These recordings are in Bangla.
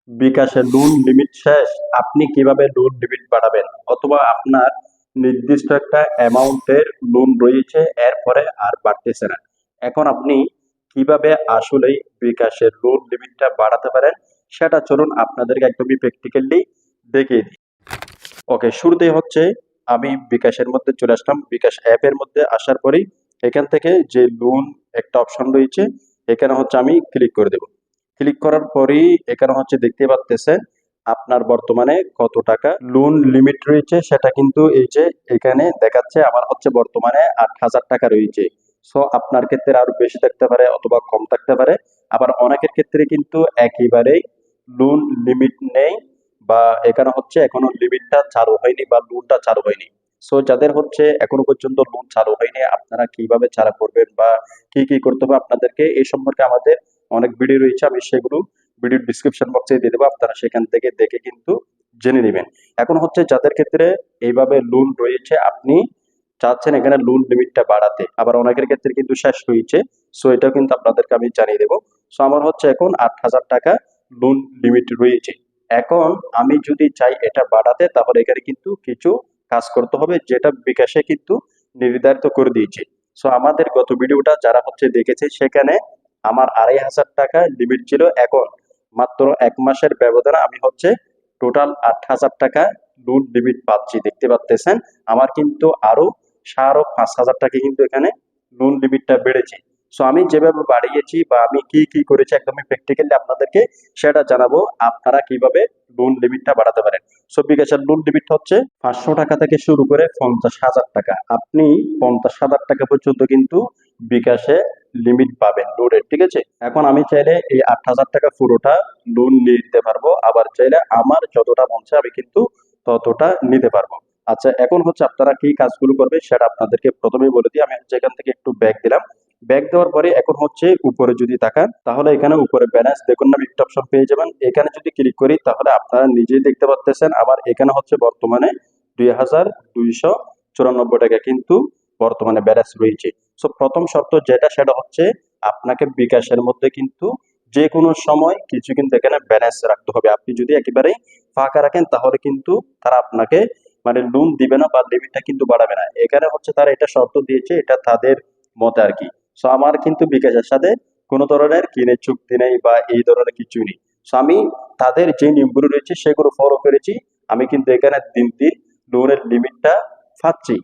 বিকাশের লোন লিমিট শেষ, আপনি কিভাবে লোন লিমিট বাড়াবেন, অথবা আপনার নির্দিষ্ট একটা অ্যামাউন্টের লোন রয়েছে এরপরে আর বাড়তেছে না, এখন আপনি কিভাবে আসলেই বিকাশের লোন লিমিটটা বাড়াতে পারেন সেটা চলুন আপনাদেরকে একদমই প্র্যাকটিক্যালি দেখিয়ে দিই। ওকে, শুরুতেই হচ্ছে আমি বিকাশের মধ্যে চলে আসলাম। বিকাশ অ্যাপের মধ্যে আসার পরেই এখান থেকে যে লোন একটা অপশন রয়েছে এখানে হচ্ছে আমি ক্লিক করে দেব। ক্লিক করার পরেই এখানে হচ্ছে দেখতে পাচ্ছেন আপনার বর্তমানে কত টাকা লোন লিমিট রয়েছে সেটা কিন্তু এই যে এখানে দেখাচ্ছে। আমার হচ্ছে বর্তমানে ৮,০০০ টাকা রয়েছে। সো আপনার ক্ষেত্রে আরো বেশি থাকতে পারে অথবা কম থাকতে পারে। আবার অনেকের ক্ষেত্রে কিন্তু একেবারেই লোন লিমিট নেই, বা এখানে হচ্ছে এখনো লিমিটটা চালু হয়নি বা লোনটা চালু হয়নি। সো যাদের হচ্ছে এখনো পর্যন্ত লোন চালু হয়নি, আপনারা কিভাবে চালু করবেন বা কি কি করতে হবে আপনাদেরকে এই সম্পর্কে আমাদের অনেক ভিডিও রয়েছে, আমি সেগুলো ভিডিও ডিসক্রিপশন বক্সে দিয়ে দেবো, আপনারা সেখান থেকে দেখে কিন্তু জেনে নেবেন। এখন হচ্ছে যাদের ক্ষেত্রে এইভাবে লোন রয়েছে, আপনি চাচ্ছেন এখানে লোন লিমিটটা বাড়াতে, আবার অনেকের ক্ষেত্রে কিন্তু শেষ হয়েছে। সো এটাও কিন্তু আপনাদেরকে আমি জানিয়ে দেবো। সো আমার হচ্ছে এখন ৮,০০০ টাকা লোন লিমিট রয়েছে। এখন আমি যদি চাই এটা বাড়াতে, তাহলে এখানে কিন্তু কিছু কাজ করতে হবে, যেটা বিকাশে কিন্তু নির্ধারিত করে দিয়েছে। সো আমাদের গত ভিডিওটা যারা হচ্ছে দেখেছে সেখানে আমার ২,৫০০ টাকা লিমিট ছিল, এখন মাত্র ১ মাসের ব্যবধানে আমি হচ্ছে টোটাল ৮,০০০ টাকা লোন লিমিট পাচ্ছি। দেখতে পাচ্ছেন আমার কিন্তু আরো ৫,০০০ টাকা কিন্তু এখানে লোন লিমিটটা বেড়েছে। সো আমি যেভাবে বাড়িয়েছি বা আমি কি কি করেছি একদমই প্র্যাকটিক্যালি আপনাদেরকে সেটা জানাবো, আপনারা কিভাবে লোন লিমিটটা বাড়াতে পারেন। সো বিকাশের লোন লিমিট হচ্ছে ৫০০ টাকা থেকে শুরু করে ৫০,০০০ টাকা। আপনি ৫০,০০০ টাকা পর্যন্ত কিন্তু বিকাশে লিমিট পাবেন লোনের, ঠিক আছে। এখন আমি চাইলে এই ৮,০০০ টাকা পুরোটা লোন নিতে পারবো, আবার চাইলে আমার যতটা মন চায় আমি কিন্তু ততটা নিতে পারবো। আচ্ছা, এখন হচ্ছে আপনারা কি কাজগুলো করবে সেটা আপনাদেরকে প্রথমেই বলে দিই। আমি হচ্ছে এখান থেকে একটু ব্যাক দিলাম। ব্যাক দেওয়ার পরে এখন হচ্ছে উপরে যদি তাকান তাহলে এখানে উপরে ব্যালেন্স দেখুন নামে একটা অপশন পেয়ে যাবেন। এখানে যদি ক্লিক করি তাহলে আপনারা নিজেই দেখতে পাচ্ছেন আমার এখানে হচ্ছে বর্তমানে ২,২৯৪ টাকা কিন্তু বর্তমানে ব্যালেন্স রয়েছে। সো প্রথম শর্ত যেটা সেটা হচ্ছে আপনাকে বিকাশের মধ্যে কিন্তু যে কোনো সময় কিছু কিন্তু এখানে ব্যালেন্স রাখতে হবে। আপনি যদি একেবারেই ফাঁকা রাখেন তাহলে কিন্তু তারা আপনাকে মানে লোন দিবে না বা লিমিটটা কিন্তু বাড়াবে না। এখানে হচ্ছে তারা এটা শর্ত দিয়েছে, এটা তাদের মতে আর কি। সো আমার কিন্তু বিকাশের সাথে কোনো ধরনের কিনে চুক্তি নেই বা এই ধরনের কিছু নেই। সো আমি তাদের যে নিয়মগুলো রয়েছে সেগুলো ফলো করেছি। আমি কিন্তু এখানে দিন দিন লোনের লিমিটটা পাচ্ছি,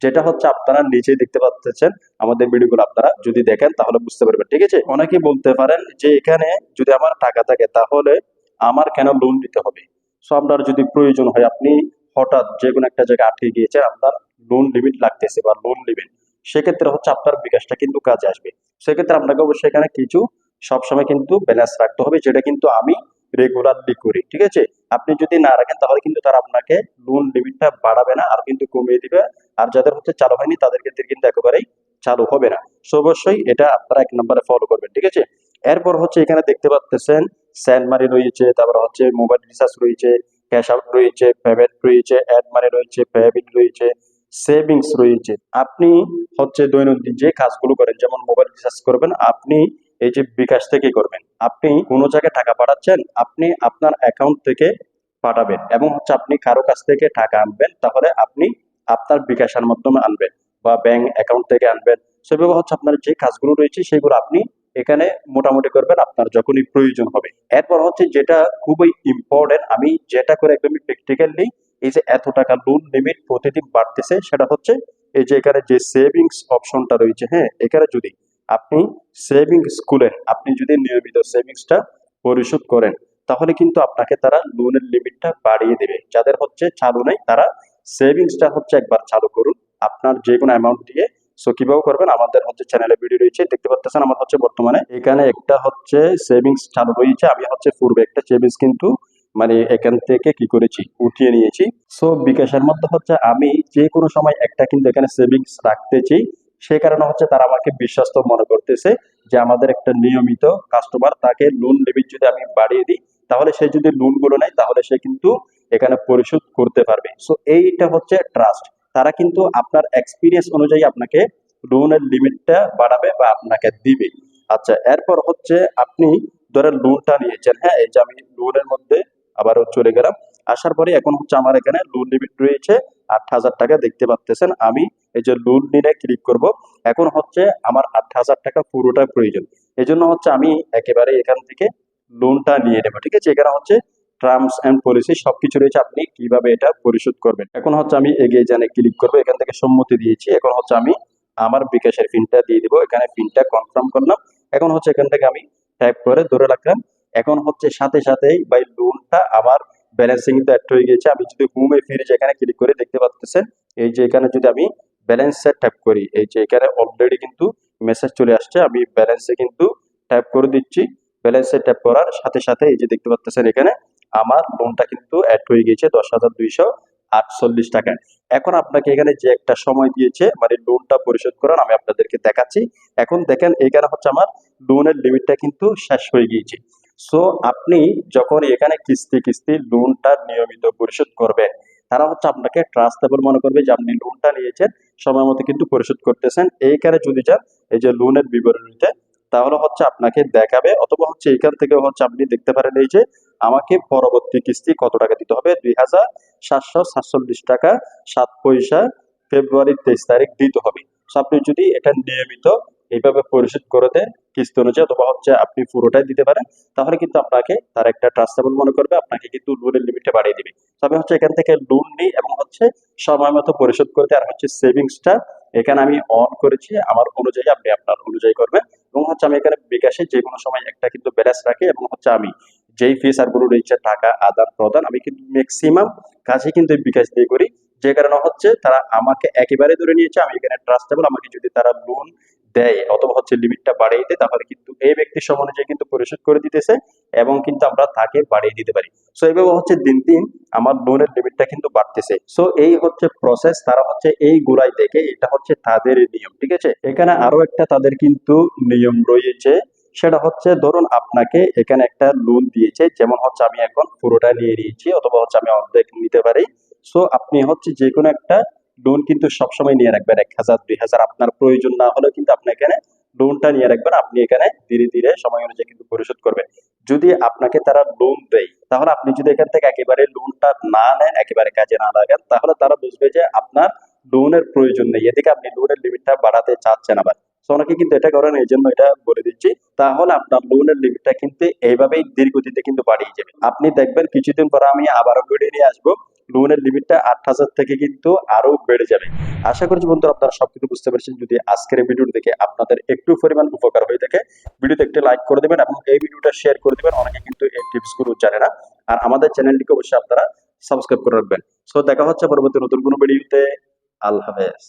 যেটা হচ্ছে আপনারা নিচেই দেখতে পাচ্ছেন। আমাদের ভিডিওগুলো আপনারা যদি দেখেন তাহলে বুঝতে পারবেন, ঠিক আছে। অনেকেই বলতে পারেন যে এখানে যদি আমার টাকা থাকে তাহলে আমার কেন লোন দিতে হবে। সো আপনার যদি প্রয়োজন হয়, আপনি হঠাৎ যে কোনো একটা জায়গায় আটকে গিয়েছে, আপনার লোন লিমিট লাগতেছে বা লোন নেবেন, সেক্ষেত্রে হচ্ছে আপনার বিকাশটা কিন্তু কাজে আসবে। সেক্ষেত্রে আপনাকে অবশ্যই এখানে কিছু সবসময় কিন্তু ব্যালেন্স রাখতে হবে, যেটা কিন্তু আমি রেগুলারলি করি, ঠিক আছে। আপনি যদি না রাখেন তাহলে কিন্তু তারা আপনাকে লোন লিমিটটা বাড়াবে না আর কিন্তু কমিয়ে দিবে। আর যাদের হচ্ছে চালু হয়নি তাদের ক্ষেত্রে কিন্তু একেবারেই চালু হবে না। সো অবশ্যই এটা আপনারা ১ নম্বরে ফলো করবেন, ঠিক আছে। এরপর হচ্ছে এখানে দেখতে পাচ্ছেন সেন্ড মানি রয়েছে, তারপর হচ্ছে মোবাইল রিচার্জ রয়েছে, ক্যাশ আউট রয়েছে, পেমেন্ট রয়েছে, অ্যাড মানি রয়েছে, পেবিল রয়েছে, সেভিংস রয়েছে। আপনি হচ্ছে দৈনন্দিন যে কাজগুলো করেন, যেমন মোবাইল রিচার্জ করবেন, আপনি এই যে বিকাশ থেকে করবেন। আপনি কোনো জায়গায় টাকা পাঠাচ্ছেন, আপনি আপনার অ্যাকাউন্ট থেকে পাঠাবেন এবং হচ্ছে আপনি কারো কাছ থেকে টাকা আনবেন, তাহলে আপনি আপনার বিকাশের মাধ্যমে আনবেন বা ব্যাংক অ্যাকাউন্ট থেকে আনবেন। সেভাবে হচ্ছে আপনার যে কাজগুলো রয়েছে সেগুলো আপনি এখানে মোটামুটি করবেন আপনার যখনই প্রয়োজন হবে। এরপর হচ্ছে যেটা খুবই ইম্পর্টেন্ট, আমি যেটা করে একদমই প্র্যাকটিক্যালি এই যে এত টাকা লোন লিমিট প্রতিদিন বাড়তেছে, সেটা হচ্ছে এই যে এখানে যে সেভিংস অপশনটা রয়েছে, হ্যাঁ, এখানে যদি আপনি সেভিংস খুলেন, আপনি যদি নিয়মিত সেভিংসটা পরিশোধ করেন তাহলে কিন্তু আপনাকে তারা লোনের লিমিটটা বাড়িয়ে দেবে। যাদের হচ্ছে চালু নেই তারা সেভিংসটা হচ্ছে একবার চালু করুন আপনার যে কোনো অ্যামাউন্ট দিয়ে। সো কিভাবে করবেন আমাদের হচ্ছে চ্যানেলে ভিডিও রয়েছে, দেখতে পাচ্ছেন। আমার হচ্ছে বর্তমানে এখানে একটা হচ্ছে সেভিংস চালু রয়েছে, আমি হচ্ছে পূর্বে একটা সেভিংস কিন্তু মানে এখান থেকে কি করেছি উঠিয়ে নিয়েছি। সো বিকাশের মধ্যে হচ্ছে আমি যে কোনো সময় একটা কিন্তু এখানে সেভিংস রাখতেছি, সেই কারণে হচ্ছে তারা আমাকে বিশ্বস্ত মনে করতেছে যে আমাদের একটা নিয়মিত কাস্টমার, তাকে লোন লিমিট যদি আমি বাড়িয়ে দিই তাহলে সে যদি লোন গুলো নেয় তাহলে সে কিন্তু এখানে পরিশোধ করতে পারবে। সো এইটা হচ্ছে ট্রাস্ট। তারা কিন্তু আপনার এক্সপিরিয়েন্স অনুযায়ী আপনাকে লোনের লিমিটটা বাড়াবে বা আপনাকে দিবে। আচ্ছা, এরপর হচ্ছে আপনি ধরেন লোনটা নিয়েছেন, হ্যাঁ, এই যে আমি লোনের মধ্যে আবারও চলে গেলাম। আসার পরে এখন হচ্ছে আমার এখানে লোন লিমিট রয়েছে ৮,০০০ টাকা, দেখতে পাচ্ছেন। আমি এই যে লোন নিয়ে ক্লিক করব। এখন হচ্ছে আমার ৮,০০০ টাকা পুরোটা প্রয়োজন। এজন্য হচ্ছে আমি একেবারে এখান থেকে লোনটা নিয়ে নেব, ঠিক আছে। এখানে হচ্ছে টার্মস এন্ড পলিসি সবকিছু রয়েছে, আপনি কিভাবে এটা পরিশোধ করবেন। এখন হচ্ছে আমি এগিয়ে জানে ক্লিক করবো, এখান থেকে সম্মতি দিয়েছি। এখন হচ্ছে আমি আমার বিকাশের পিনটা দিয়ে দিব, এখানে পিনটা কনফার্ম করলাম। এখন হচ্ছে এখান থেকে আমি টাইপ করে ধরে রাখলাম। এখন হচ্ছে সাথে সাথেই ভাই লোনটা আমার ব্যালেন্সে কিন্তু অ্যাড হয়ে গিয়েছে। আমি যদি হোমে ফিরে এখানে ক্লিক করে দেখতে পাচ্ছেন, এই যে এখানে যদি আমি ব্যালেন্সে ট্যাপ করি, এই যে এখানে অলরেডি কিন্তু মেসেজ চলে আসছে। আমি ব্যালেন্সে কিন্তু ট্যাপ করে দিচ্ছি। ব্যালেন্সে ট্যাপ করার সাথে সাথে এই যে দেখতে পাচ্ছেন এখানে আমার লোনটা কিন্তু অ্যাড হয়ে গিয়েছে ১০,২৪৮ টাকা। এখন আপনাকে এখানে যে একটা সময় দিয়েছে মানে লোনটা পরিশোধ করার, আমি আপনাদেরকে দেখাচ্ছি। এখন দেখেন এখানে হচ্ছে আমার লোনের লিমিটটা কিন্তু শেষ হয়ে গিয়েছে। সো আপনি যখন এখানে কিস্তি কিস্তি লোনটা নিয়মিত পরিশোধ করবেন, তারা হচ্ছে আপনাকে ট্রাস্টেবল মনে করবে যে আপনি লোনটা নিয়েছেন, সময় মতো কিন্তু পরিশোধ করতেছেন। এইখানে যদি যান এই যে লোনের বিবরণীতে, তাহলে হচ্ছে আপনাকে দেখাবে, অথবা হচ্ছে এখান থেকে হচ্ছে আপনি দেখতে পারেন এই যে আমাকে পরবর্তী কিস্তি কত টাকা দিতে হবে, ২,৭৪৭ টাকা ৭ পয়সা ফেব্রুয়ারির ২৩ তারিখ দিতে হবে। সো আপনি যদি এটা নিয়মিত এইভাবে পরিশোধ করে দেন কিস্তি অনুযায়ী, অথবা হচ্ছে আপনি পুরোটাই দিতে পারেন, তাহলে কিন্তু আপনাকে তার একটা ট্রাস্টেবল মনে করবে, আপনাকে কিন্তু লোনের লিমিটটা বাড়িয়ে দিবে। তবে হচ্ছে এখান থেকে লোন নিই এবং হচ্ছে সময় মতো পরিশোধ করতে, আর হচ্ছে সেভিংসটা এখানে আমি অন করেছি আমার অনুযায়ী, আপনি আপনার অনুযায়ী করবেন। এবং হচ্ছে আমি এখানে বিকাশে যে কোনো সময় একটা কিন্তু ব্যালেন্স রাখি, এবং হচ্ছে আমি যেই ফিচারগুলো রয়েছে টাকা আদান প্রদান, আমি কিন্তু ম্যাক্সিমাম কাজই কিন্তু বিকাশ দিয়ে করি। যে কারণে হচ্ছে তারা আমাকে একেবারে ধরে নিয়েছে, আমি এখানে ট্রাস্টেবল। আমাকে যদি তারা লোন দেয় অথবা হচ্ছে লিমিটটা বাড়িয়ে দেয়, তাহলে কিন্তু এই ব্যক্তির সম অনুযায়ী কিন্তু পরিশোধ করে দিতেছে, এবং কিন্তু আমরা তাকে বাড়িয়ে দিতে পারি। সো এইভাবে হচ্ছে দিন দিন আমার লোনের লিমিটটা কিন্তু বাড়তেছে। সো এই হচ্ছে প্রসেস, তারা হচ্ছে এই গোড়াই থেকে, এটা হচ্ছে তাদের নিয়ম, ঠিক আছে। এখানে আরো একটা তাদের কিন্তু নিয়ম রয়েছে, সেটা হচ্ছে ধরুন আপনাকে এখানে একটা লোন দিয়েছে, যেমন হচ্ছে আমি এখন পুরোটা নিয়ে নিয়েছি, অথবা হচ্ছে আমি অর্ধেক নিতে পারি। সো আপনি হচ্ছে যে কোনো একটা লোন কিন্তু সবসময় নিয়ে রাখবেন, ১,০০০ ২,০০০, আপনার প্রয়োজন না হলেও কিন্তু আপনি এখানে লোনটা নিয়ে রাখবেন। আপনি এখানে ধীরে ধীরে সময় অনুযায়ী কিন্তু পরিশোধ করবেন। যদি আপনাকে তারা লোন দেয়, তাহলে আপনি যদি এখান থেকে একেবারে লোনটা না নেন, একেবারে কাজে না লাগান, তাহলে তারা বুঝবে যে আপনার লোনের প্রয়োজন নেই, এদিকে আপনি লোনের লিমিটটা বাড়াতে চাচ্ছেন আবার। সো অনেকে কিন্তু এটা করেন, এই জন্য এটা বলে দিচ্ছি। তাহলে আপনার লোনের লিমিটটা কিন্তু এইভাবেই দীর্ঘদিতে কিন্তু বাড়িয়ে যাবে। আপনি দেখবেন কিছুদিন পরে আমি আবারও ভিডিও নিয়ে আসবো, লোনের লিমিটটা ৮,০০০ থেকে কিন্তু আরো বেড়ে যাবে। আশা করছি বন্ধুরা আপনারা সবকিছু বুঝতে পেরেছেন। যদি আজকের এই ভিডিওটি দেখে আপনাদের একটু পরিমাণ উপকার হয়ে থাকে, ভিডিওতে একটি লাইক করে দেবেন এবং এই ভিডিওটা শেয়ার করে দেবেন। অনেকে কিন্তু এই টিপস গুলো জানে না। আর আমাদের চ্যানেলটিকে অবশ্যই আপনারা সাবস্ক্রাইব করে রাখবেন। সো দেখা হচ্ছে পরবর্তী নতুন কোনো ভিডিওতে। আল্লাহ হাফেজ।